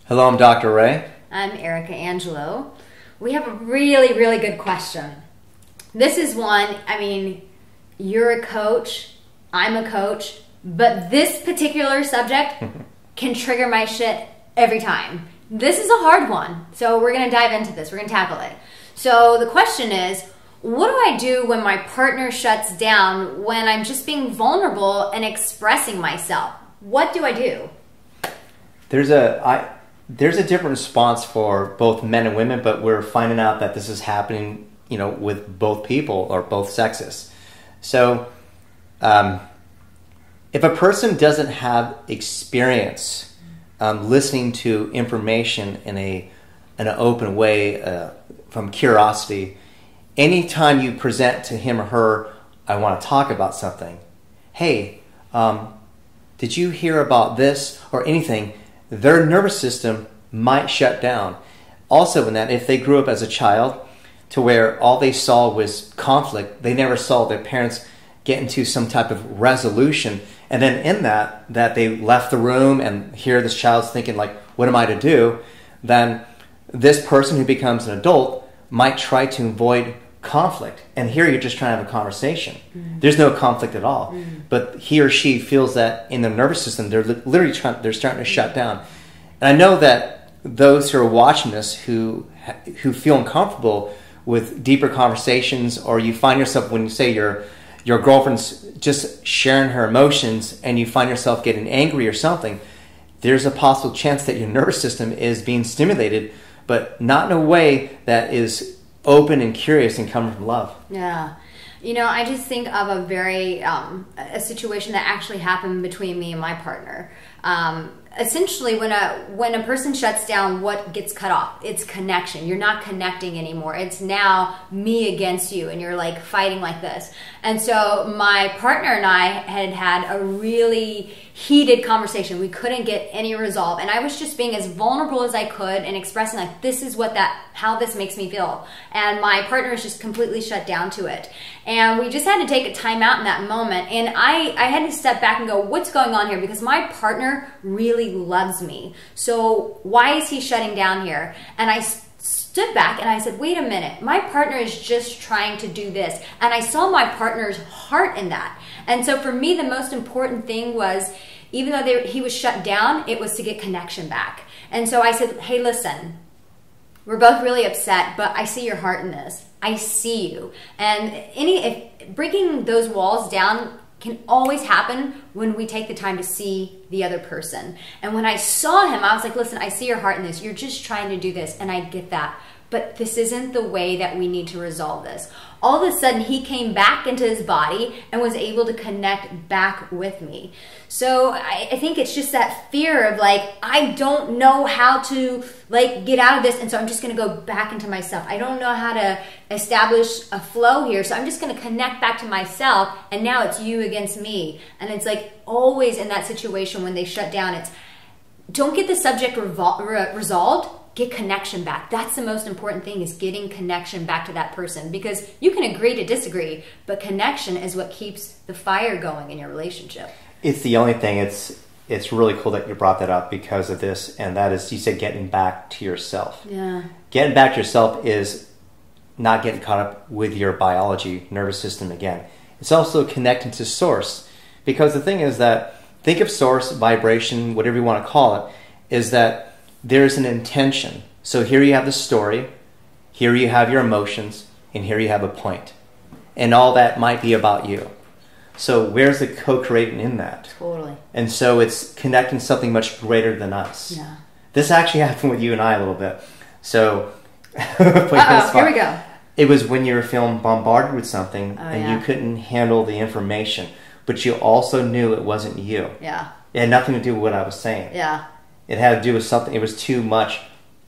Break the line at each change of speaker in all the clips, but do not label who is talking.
Hello, I'm Dr. Ray.
I'm Erica Angelo. We have a really, really good question. This is one, you're a coach, I'm a coach, but this particular subject can trigger my shit every time. This is a hard one, so we're going to dive into this. We're going to tackle it. So the question is, what do I do when my partner shuts down when I'm just being vulnerable and expressing myself? What do I do?
There's a different response for both men and women, but we're finding out that this is happening, with both people or both sexes. So, if a person doesn't have experience listening to information in an open way from curiosity, anytime you present to him or her, I want to talk about something. Hey, did you hear about this or anything? Their nervous system might shut down. Also in that, if they grew up as a child to where all they saw was conflict, they never saw their parents get into some type of resolution, and then in that they left the room and here this child's thinking like, what am I to do? Then this person who becomes an adult might try to avoid conflict. And here you're just trying to have a conversation. Mm. There's no conflict at all. Mm. But he or she feels that in their nervous system, they're literally they're starting to shut down. And I know that those who are watching this who feel uncomfortable with deeper conversations, or you find yourself when you say your girlfriend's just sharing her emotions and you find yourself getting angry or something, there's a possible chance that your nervous system is being stimulated, but not in a way that is open and curious and coming from love.
Yeah. I just think of a very, a situation that actually happened between me and my partner. Essentially, when a person shuts down, what gets cut off? It's connection. You're not connecting anymore. It's now me against you, and you're like fighting like this. And so my partner and I had a really heated conversation. We couldn't get any resolve, and I was just being as vulnerable as I could and expressing like, this is how this makes me feel. And my partner is just completely shut down to it. And we just had to take a time out in that moment. And I had to step back and go, what's going on here? Because my partner really loves me. So why is he shutting down here? And I stood back and I said, wait a minute, my partner is just trying to do this. And I saw my partner's heart in that. And so for me, the most important thing was, even though he was shut down, it was to get connection back. And so I said, hey, listen, we're both really upset, but I see your heart in this. I see you. And if breaking those walls down can always happen when we take the time to see the other person. And when I saw him, I was like, listen, I see your heart in this. You're just trying to do this, and I get that. But this isn't the way that we need to resolve this. All of a sudden, he came back into his body and was able to connect back with me. So I think it's just that fear of like, I don't know how to get out of this, and so I'm just going to go back into myself. I don't know how to establish a flow here, so I'm just going to connect back to myself, and now it's you against me. And it's like always in that situation when they shut down, it's don't get the subject resolved. Get connection back. That's the most important thing, is getting connection back to that person, because you can agree to disagree, but connection is what keeps the fire going in your relationship.
It's the only thing. It's really cool that you brought that up because of this, and that is, you said getting back to yourself.
Yeah.
Getting back to yourself is not getting caught up with your biology, nervous system again. It's also connecting to source, because the thing is that, think of source, vibration, whatever you want to call it, is that there's an intention. So here you have the story, here you have your emotions, and here you have a point. And all that might be about you. So where's the co-creating in that?
Totally.
And so it's connecting something much greater than us.
Yeah.
This actually happened with you and I a little bit. So
here we go.
It was when you were feeling bombarded with something and
yeah.
you couldn't handle the information, but you also knew it wasn't you.
Yeah.
It had nothing to do with what I was saying.
Yeah.
It had to do with something. It was too much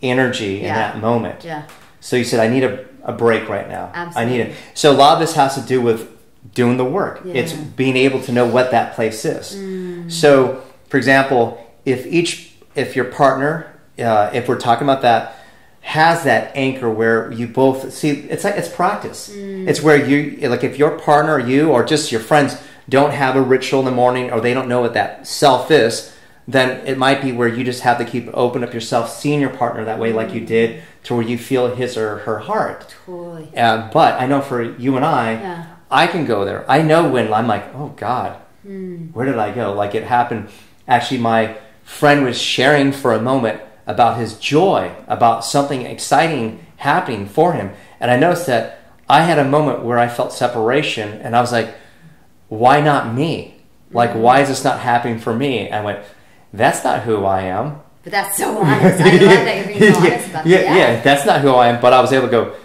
energy in that moment.
Yeah.
So you said, I need a break right now.
Absolutely.
I need it. So a lot of this has to do with doing the work.
Yeah.
It's being able to know what that place is. Mm. So, for example, if your partner, if we're talking about that, has that anchor where you both see, it's practice. Mm. It's where you, like if your partner or you or just your friends don't have a ritual in the morning, or they don't know what that self is, then it might be where you just have to keep open up yourself, seeing your partner that way, like you did, to where you feel his or her heart.
Totally.
But I know for you and I can go there. I know when I'm like, oh God, where did I go? Like it happened. Actually, my friend was sharing for a moment about his joy, about something exciting happening for him. And I noticed that I had a moment where I felt separation, and I was like, why not me? Like, why is this not happening for me? And I went, that's not who I am.
But that's so honest. I love that you're being so honest about that.
Yeah, that's not who I am. But I was able to go,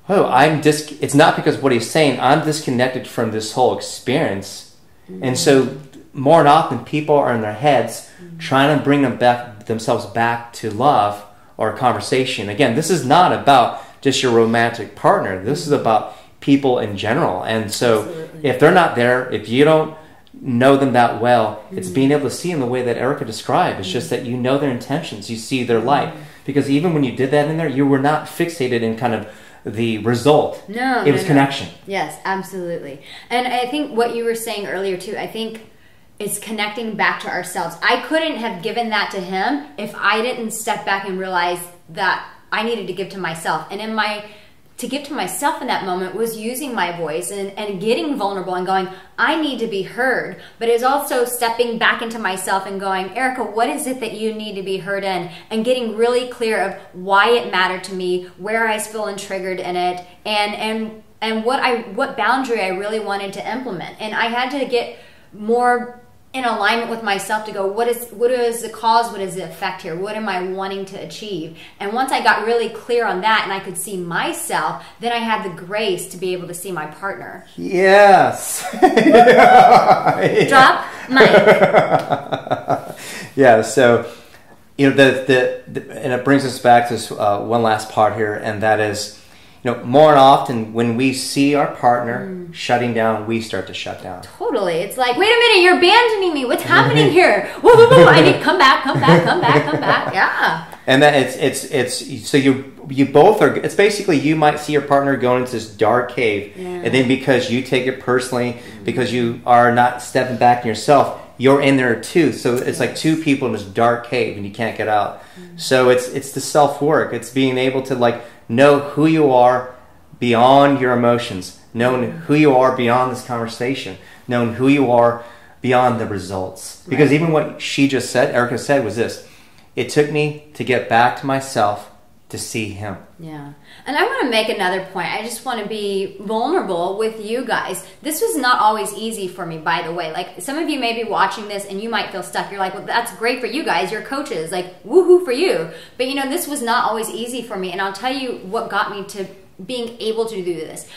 oh, it's not because of what he's saying. I'm disconnected from this whole experience. And so more often people are in their heads trying to bring themselves back to love or conversation. Again, this is not about just your romantic partner. This is about people in general. And so if they're not there, if you don't know them that well, it's being able to see in the way that Erica described. It's just that you know their intentions, you see their light. Because even when you did that in there, you were not fixated in kind of the result. It was connection.
Yes, absolutely. And I think what you were saying earlier too, I think it's connecting back to ourselves. I couldn't have given that to him if I didn't step back and realize that I needed to give to myself. And to give to myself in that moment was using my voice and getting vulnerable and going, I need to be heard. But it's also stepping back into myself and going, Erica, what is it that you need to be heard in? And getting really clear of why it mattered to me, where I was feeling triggered in it, and what boundary I really wanted to implement. And I had to get more in alignment with myself to go, what is the cause, what is the effect here, what am I wanting to achieve? And once I got really clear on that and I could see myself, then I had the grace to be able to see my partner.
Yes.
Drop mic.
Yeah, so and it brings us back to this, one last part here, and that is, more often when we see our partner shutting down, we start to shut down.
Totally. It's like, wait a minute, you're abandoning me. What's happening here? Whoa, whoa, whoa. I need to come back. Yeah.
And then it's so you both are. It's basically you might see your partner going into this dark cave, and then because you take it personally, because you are not stepping back in yourself, you're in there too. So it's like two people in this dark cave, and you can't get out. So it's the self work. It's being able to know who you are beyond your emotions, knowing who you are beyond this conversation, knowing who you are beyond the results. Because even what she just said, Erica said, was this: it took me to get back to myself to see him.
Yeah. And I want to make another point. I just want to be vulnerable with you guys. This was not always easy for me, by the way. Like, some of you may be watching this and you might feel stuck. You're like, well, that's great for you guys. You're coaches. Like, woohoo for you. But, this was not always easy for me. And I'll tell you what got me to being able to do this.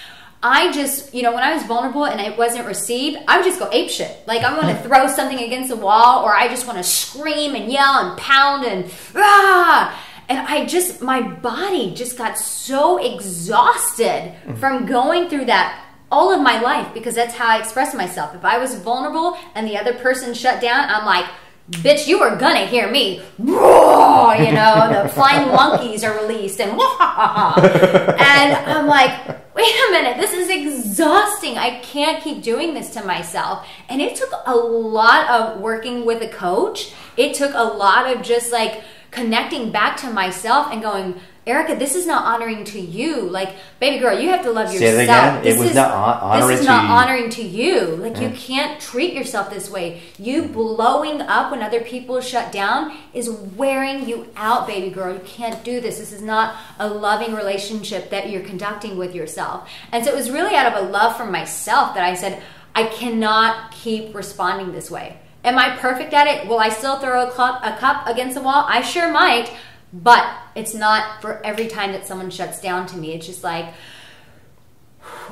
I just, when I was vulnerable and it wasn't received, I would just go apeshit. Like, I want to throw something against the wall, or I just want to scream and yell and pound and and my body just got so exhausted from going through that all of my life, because that's how I expressed myself. If I was vulnerable and the other person shut down, I'm like, bitch, you are gonna hear me. The flying monkeys are released and I'm like, wait a minute, this is exhausting. I can't keep doing this to myself. And it took a lot of working with a coach. It took a lot of just connecting back to myself and going, Erica, this is not honoring to you. Like, baby girl, you have to love yourself.
Say that again. It was not honoring to you.
This is not honoring to you. Like, you can't treat yourself this way. You blowing up when other people shut down is wearing you out, baby girl. You can't do this. This is not a loving relationship that you're conducting with yourself. And so it was really out of a love for myself that I said, I cannot keep responding this way. Am I perfect at it? Will I still throw a cup against the wall? I sure might, but it's not for every time that someone shuts down to me. It's just like,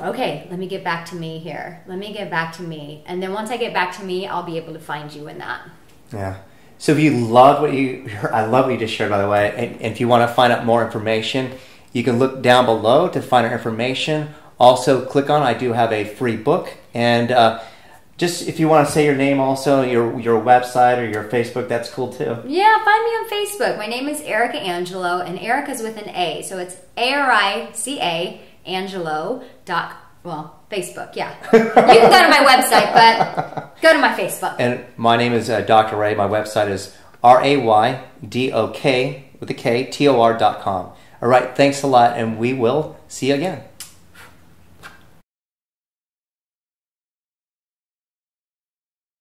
okay, let me get back to me here. Let me get back to me. And then once I get back to me, I'll be able to find you in that.
Yeah. So if you love what you heard, I love what you just shared, by the way, and if you want to find out more information, you can look down below to find our information. Also, click on, I do have a free book, and just if you want to say your name also, your website or your Facebook, that's cool too.
Yeah, find me on Facebook. My name is Erica Angelo, and Erica's with an A. So it's A-R-I-C-A, Angelo. Facebook, yeah. You can go to my website, but go to my Facebook.
And my name is Dr. Ray. My website is RAYDOK with a K, TOR.com. All right, thanks a lot, and we will see you again.